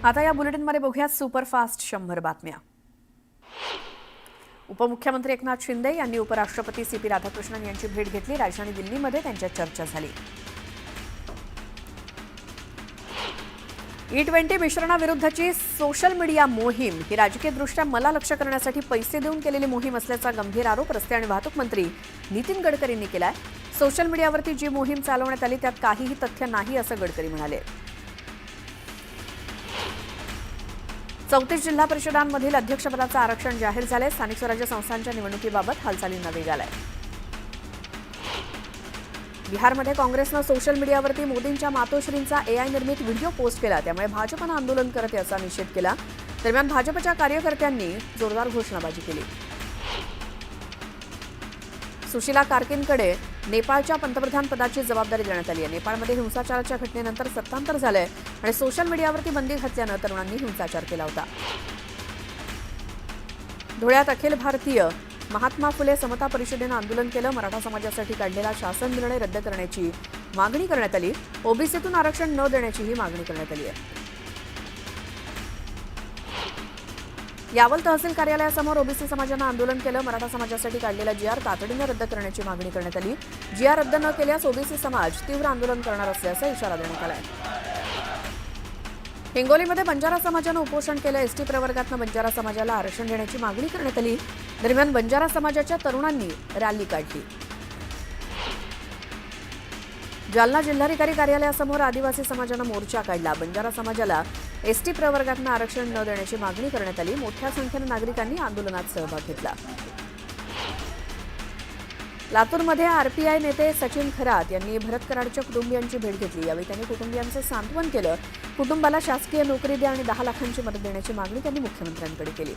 आता या बुलेटिनमध्ये बघूया सुपरफास्ट 100 बातम्या। उपमुख्यमंत्री एकनाथ शिंदे यांनी उपराष्ट्रपती सीपी राधाकृष्णन यांची भेट घेतली। राजधानी दिल्लीमध्ये त्यांच्यात चर्चा झाली। E20 मिश्रणाविरुद्धची सोशल मीडिया मोहीम ही राजकीयदृष्ट्या मला लक्ष करण्यासाठी पैसे देऊन केलेली मोहीम असल्याचा गंभीर आरोप रस्ते आणि वाहतूक मंत्री नितीन गडकरींनी केलाय। सोशल मीडियावरती जी मोहीम चालवण्यात आली त्यात काहीही तथ्य नाही असं गडकरी म्हणाले। 34 जिल्हा परिषदांमधील अध्यक्षपदाचं आरक्षण जाहीर झाले। स्थानिक स्वराज्य संस्थांच्या निवडणुकीबाबत हालचालींना वेग आलाय। बिहारमध्ये काँग्रेसनं सोशल मीडियावरती मोदींच्या मातोश्रींचा AI निर्मित व्हिडिओ पोस्ट केला, त्यामुळे भाजपनं आंदोलन करत याचा निषेध केला। दरम्यान भाजपच्या कार्यकर्त्यांनी जोरदार घोषणाबाजी केली। सुशीला कार्कींकडे नेपाळच्या पंतप्रधान पदाची जबाबदारी देण्यात आली आहे। नेपाळमध्ये हिंसाचाराच्या घटनेनंतर सत्तांतर झालंय आणि सोशल मीडियावरती बंदी घातल्यानं तरुणांनी हिंसाचार केला होता। धुळ्यात अखिल भारतीय महात्मा फुले समता परिषदेनं आंदोलन केलं। मराठा समाजासाठी काढलेला शासन निर्णय रद्द करण्याची मागणी करण्यात आली। ओबीसीतून आरक्षण न देण्याचीही मागणी करण्यात आली आहे। यावल तहसील कार्यालयासमोर ओबीसी समाजानं आंदोलन केलं। मराठा समाजासाठी काढलेला GR तातडीनं रद्द करण्याची मागणी करण्यात आली। GR रद्द न केल्यास ओबीसी समाज तीव्र आंदोलन करणार असल्याचा इशारा देण्यात आलाय। हिंगोलीमध्ये बंजारा समाजानं उपोषण केलं। एसटी प्रवर्गातनं बंजारा समाजाला आरक्षण देण्याची मागणी करण्यात आली। दरम्यान बंजारा समाजाच्या तरुणांनी रॅली काढली। जालना जिल्हाधिकारी कार्यालयासमोर आदिवासी समाजानं मोर्चा काढला। बंजारा समाजाला एसटी प्रवर्गातनं आरक्षण न देण्याची मागणी करण्यात आली। मोठ्या संख्येनं नागरिकांनी आंदोलनात सहभाग घेतला। लातूरमध्ये RPI नेते सचिन खरात यांनी भरत कराडच्या कुटुंबियांची भेट घेतली। यावेळी त्यांनी कुटुंबियांचं सांत्वन केलं। कुटुंबाला शासकीय नोकरी द्या आणि 10 लाखांची मदत देण्याची मागणी त्यांनी मुख्यमंत्र्यांकडे केली।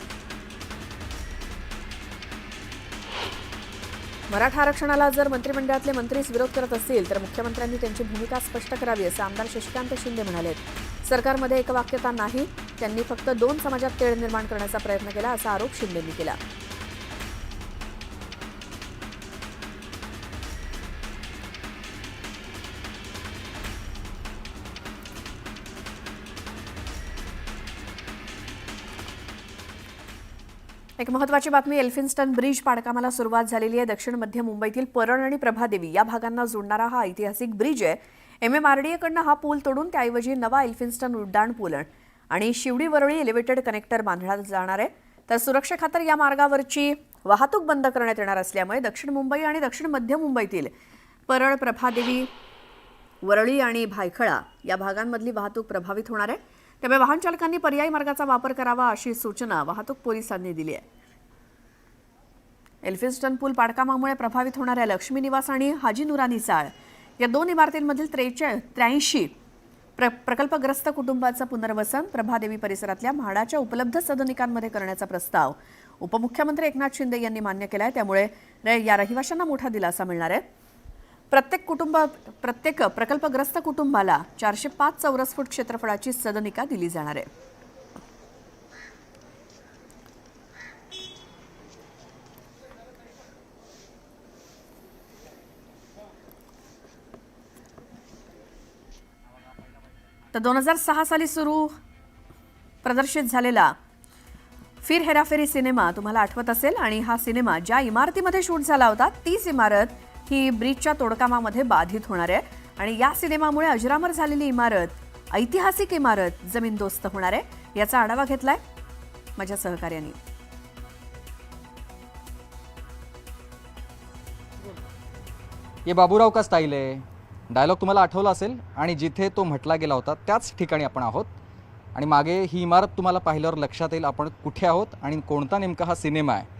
मराठा आरक्षणाला जर मंत्रिमंडळातले मंत्रीच विरोध करत असतील तर मुख्यमंत्र्यांनी त्यांची भूमिका स्पष्ट करावी असं आमदार शशिकांत शिंदे म्हणाले। सरकारमध्ये एकवाक्यता नाही, त्यांनी फक्त 2 समाजात तेढ निर्माण करण्याचा प्रयत्न केला असा आरोप शिंदेंनी केला। एक महत्त्वाची बातमी, एल्फिन्स्टन ब्रिज पाडकामाला सुरुवात झालेली आहे। दक्षिण मध्य मुंबईतील परळ आणि प्रभादेवी या भागांना जोडणारा हा ऐतिहासिक ब्रिज आहे। MMRDA कडनं हा पूल तोडून त्याऐवजी नवा एल्फिन्स्टन उड्डाण पूल आणि शिवडी वरळी एलिव्हेटेड कनेक्टर बांधला जाणार आहे। तर सुरक्षेखातर या मार्गावरची वाहतूक बंद करण्यात येणार असल्यामुळे दक्षिण मुंबई आणि दक्षिण मध्य मुंबईतील परळ, प्रभादेवी, वरळी आणि भायखळा या भागांमधली वाहतूक प्रभावित होणार आहे। त्यामुळे वाहन चालकांनी पर्यायी मार्गाचा वापर करावा अशी सूचना वाहतूक पोलिसांनी दिली आहे। एल्फिन्स्टन पूल पाडकामामुळे प्रभावित होणाऱ्या लक्ष्मी निवास आणि हाजी नुरानी चाळ या 2 इमारतींमधील 83 प्रकल्पग्रस्त कुटुंबाचं पुनर्वसन प्रभादेवी परिसरातल्या म्हाडाच्या उपलब्ध सदनिकांमध्ये करण्याचा प्रस्ताव उपमुख्यमंत्री एकनाथ शिंदे यांनी मान्य केला आहे। त्यामुळे या रहिवाशांना मोठा दिलासा मिळणार आहे। प्रत्येक प्रकल्पग्रस्त कुटुंबाला 405 चौरस फूट क्षेत्रफळाची सदनिका दिली जाणार आहे। तर 2006 साली सुरू प्रदर्शित झालेला फिर हेराफेरी सिनेमा तुम्हाला आठवत असेल आणि हा सिनेमा ज्या इमारतीमध्ये शूट झाला होता तीच इमारत ही ब्रिजच्या तोडकामामध्ये बाधित होणार आहे आणि या सिनेमामुळे अजरामर झालेली इमारत, ऐतिहासिक इमारत जमीनदोस्त होणार आहे। याचा आढावा घेतलाय माझ्या सहकार्यांनी। ये बाबूराव का स्टाईल आहे डायलॉग तुम्हाला आठवला असेल आणि जिथे तो म्हटला गेला होता त्याच ठिकाणी आपण आहोत आणि मागे ही इमारत तुम्हाला पाहिल्यावर लक्षात येईल आपण कुठे आहोत आणि कोणता नेमका हा सिनेमा आहे।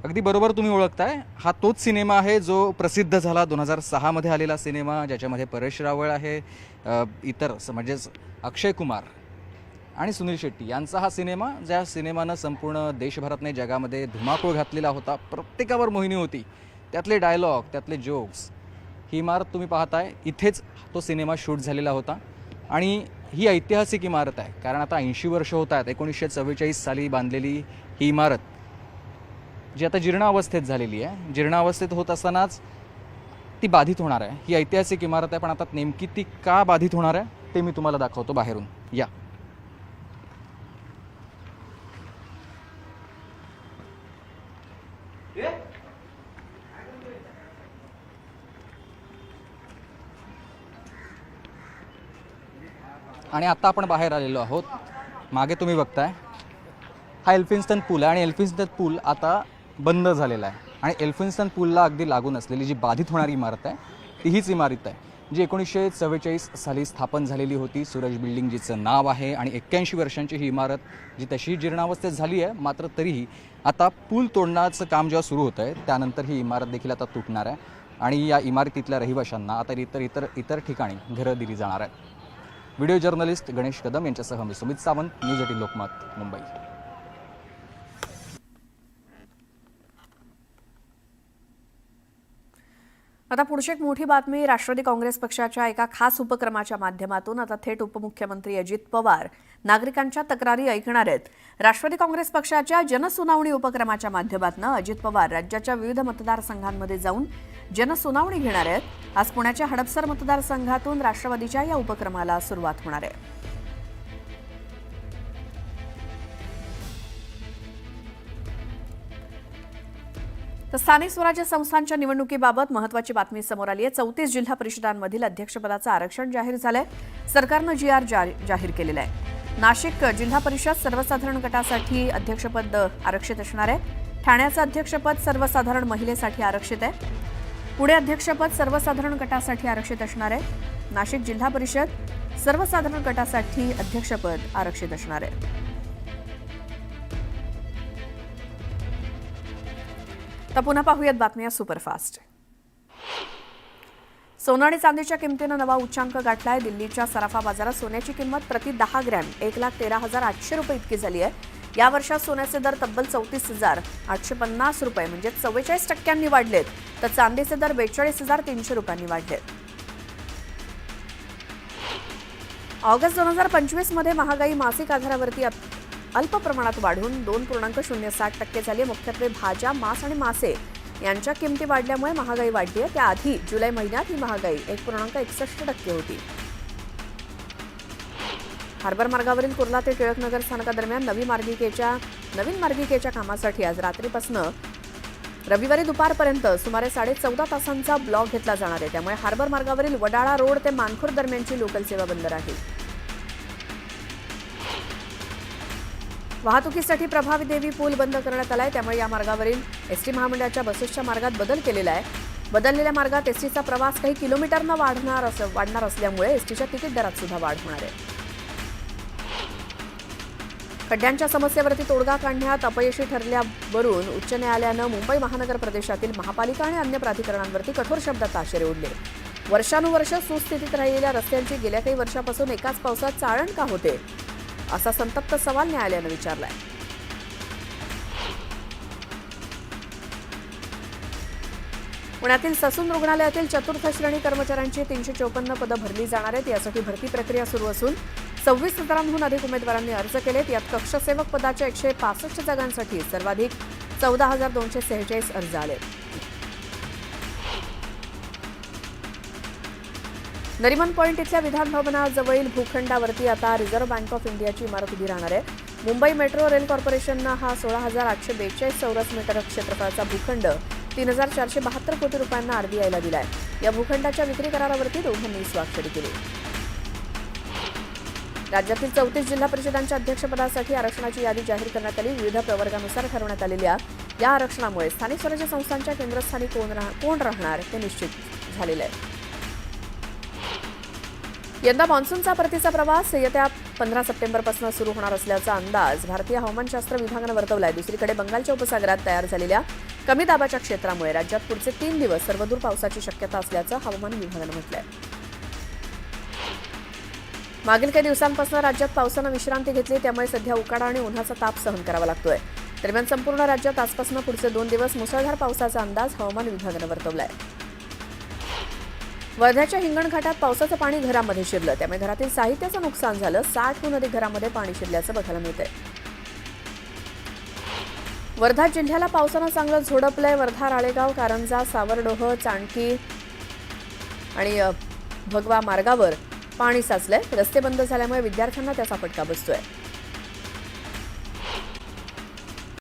अगदी बरोबर तुम्ही ओळखताय, हा तोच सिनेमा आहे जो प्रसिद्ध झाला 2006 मध्ये आलेला सिनेमा, ज्याच्यामध्ये परेश रावळ आहे, इतर म्हणजेच अक्षय कुमार आणि सुनील शेट्टी यांचा हा सिनेमा, ज्या सिनेमानं संपूर्ण देशभरातने जगामध्ये धुमाकूळ घातलेला होता। प्रत्येकावर मोहिनी होती, त्यातले डायलॉग, त्यातले जोक्स। ही इमारत तुम्ही पाहताय, इथेच तो सिनेमा शूट झालेला होता आणि ही ऐतिहासिक इमारत आहे कारण आता 80 वर्ष होत आहेत। 1944 साली बांधलेली ही इमारत जी आता जीर्णावस्थेत झालेली आहे, जीर्णावस्थेत होत असतानाच ती बाधित होणार आहे। ही ऐतिहासिक इमारत आहे, पण आता नेमकी ती का बाधित होणार आहे ते मी तुम्हाला दाखवतो बाहेरून। या आणि आता आपण बाहेर आलेलो आहोत. मागे तुम्ही बघताय हा एल्फिन्स्टन पूल आहे आणि एल्फिन्स्टन पूल आता बंद झालेला आहे. आणि एल्फिन्स्टन पूलला अगदी लागून असलेली जी बाधित होणारी इमारत आहे ती हीच इमारत आहे जी 1944 साली स्थापन झालेली होती. सूरज बिल्डिंग जिचं नाव आहे आणि 81 वर्षांची ही इमारत जी तशी जीर्णावस्थेत झाली आहे, मात्र तरीही आता पूल तोडण्याचं काम जेव्हा सुरू होतं आहे त्यानंतर ही इमारत देखील आता तुटणार आहे आणि या इमारतीतल्या रहिवाशांना आता इतर ठिकाणी घरं दिली जाणार आहेत. व्हिडिओ जर्नलिस्ट गणेश कदम यांच्यासह मी सुमित सावंत, न्यूज 18 लोकमत, मुंबई. आता पुढची एक मोठी बातमी. राष्ट्रवादी काँग्रेस पक्षाच्या एका खास उपक्रमाच्या माध्यमातून आता थेट उपमुख्यमंत्री अजित पवार नागरिकांच्या तक्रारी ऐकणार आहेत. राष्ट्रवादी काँग्रेस पक्षाच्या जनसुनावणी उपक्रमाच्या माध्यमातून अजित पवार राज्याच्या विविध मतदारसंघांमध्ये जाऊन जनसुनावणी घेणार आहेत. आज पुण्याच्या हडपसर मतदारसंघातून राष्ट्रवादीच्या या उपक्रमाला सुरुवात होणार आहे. तर स्थानिक स्वराज्य संस्थांच्या निवडणुकीबाबत महत्त्वाची बातमी समोर आली आहे. 34 जिल्हा परिषदांमधील अध्यक्षपदाचं आरक्षण जाहीर झालंय. सरकारनं GR जाहीर केलेलं आहे. नाशिक जिल्हा परिषद सर्वसाधारण गटासाठी अध्यक्षपद आरक्षित असणार आहे. ठाण्याचं अध्यक्षपद सर्वसाधारण महिलेसाठी आरक्षित आहे. पुणे अध्यक्षपद सर्वसाधारण गटासाठी आरक्षित असणार आहे. नाशिक जिल्हा परिषद सर्वसाधारण गटासाठी अध्यक्षपद आरक्षित असणार आहे. तर पुन्हा पाहूयात बातम्या सुपरफास्ट. सोनं आणि चांदीच्या किमतीनं नवा उच्चांक गाठलाय. दिल्लीच्या सराफा बाजारात सोन्याची किंमत प्रति 10 ग्रॅम 1,13,800 रुपये इतकी झाली आहे. या वर्षात सोन्याचे दर तब्बल 34,850 रुपये म्हणजे 44% वाढलेत, तर चांदीचे दर 42,300 रुपयांनी वाढलेत. ऑगस्ट 2025 मध्ये महागाई मासिक आधारावरती अल्प प्रमाणात वाढून 2.07% झाली. मुख्यत्वे भाज्या, मांस आणि मासे यांच्या किमती वाढल्यामुळे महागाई वाढली आहे. त्याआधी जुलै महिन्यात ही महागाई 1.61% होती. हार्बर मार्गावरील कुर्ला ते टिळकनगर स्थानकादरम्यान नवीन मार्गिकेच्या कामासाठी आज रात्रीपासून रविवारी दुपारपर्यंत सुमारे 14.5 तासांचा ब्लॉक घेतला जाणार आहे. त्यामुळे हार्बर मार्गावरील वडाळा रोड ते मानखुर्द दरम्यानची लोकल सेवा बंद राहील. वाहतुकीसाठी प्रभावी देवी पूल बंद करण्यात आलाय. त्यामुळे या मार्गावरील एसटी महामंडळाच्या बसेसच्या मार्गात बदल केलेला आहे. बदललेल्या मार्गात एसटीचा प्रवास काही किलोमीटरनं वाढणार असल्यामुळे एसटीच्या तिकीट दरात सुद्धा वाढ होणार आहे. खड्ड्यांच्या समस्येवरती तोडगा काढण्यात अपयशी ठरल्यावरून उच्च न्यायालयानं मुंबई महानगर प्रदेशातील महापालिका आणि अन्य प्राधिकरणांवरती कठोर शब्दात ताशेरे ओढले. वर्षानुवर्ष सुस्थितीत राहिलेल्या रस्त्यांची गेल्या काही वर्षापासून एकाच पावसात चाळण का होते, असा संतप्त सवाल न्यायालयानं विचारलाय. पुण्यातील ससून रुग्णालयातील चतुर्थ श्रेणी कर्मचाऱ्यांची 354 पदं भरली जाणार आहेत. यासाठी भरती प्रक्रिया सुरू असून 26,000हून अधिक उमेदवारांनी अर्ज केलेत. यात कक्षसेवक पदाच्या 165 जागांसाठी सर्वाधिक 14,246 अर्ज आले. नरिमन पॉइंट इथल्या विधान भवनाजवळील भूखंडावरती आता रिझर्व्ह बँक ऑफ इंडियाची इमारत उभी राहणार आहे. मुंबई मेट्रो रेल कॉर्पोरेशननं हा 16,842 चौरस मीटर क्षेत्रफळाचा भूखंड 3,472 कोटी रुपयांना आरबीआयला दिलाय. या भूखंडाच्या विक्री करारावरती दोघांनी स्वाक्षरी केली. राज्यातील 34 जिल्हा परिषदांच्या अध्यक्षपदासाठी आरक्षणाची यादी जाहीर करण्यात आली. विविध प्रवर्गानुसार ठरवण्यात आलेल्या या आरक्षणामुळे स्थानिक स्वराज्य संस्थांच्या केंद्रस्थानी कोण राहणार ते निश्चित झालेलं आहे. यंदा मान्सूनचा परतीचा प्रवास येत्या 15 सप्टेंबरपासून सुरू होणार असल्याचा अंदाज भारतीय हवामानशास्त्र विभागानं वर्तवलाय. दुसरीकडे बंगालच्या उपसागरात तयार झालेल्या कमी दाबाच्या क्षेत्रामुळे राज्यात पुढचे 3 दिवस सर्वदूर पावसाची शक्यता असल्याचं हवामान विभागानं म्हटलंय. मागील काही दिवसांपासून राज्यात पावसानं विश्रांती घेतली, त्यामुळे सध्या उकाडा आणि उन्हाचा ताप सहन करावा लागतोय. दरम्यान संपूर्ण राज्यात आजपासून पुढचे 2 दिवस मुसळधार पावसाचा अंदाज हवामान विभागानं वर्तवलाय. वर्ध्याच्या हिंगणघाटात पावसाचं पाणी घरामध्ये शिरलं, त्यामुळे घरातील साहित्याचं नुकसान झालं. 60हून अधिक घरामध्ये पाणी शिरल्याचं बघायला मिळतंय. वर्धा जिल्ह्याला पावसानं चांगलं झोडपलंय. वर्धा, राळेगाव, कारंजा, सावरडोह, चांडकी आणि भगवा मार्गावर पाणी साचलंय. रस्ते बंद झाल्यामुळे विद्यार्थ्यांना त्याचा फटका बसतोय.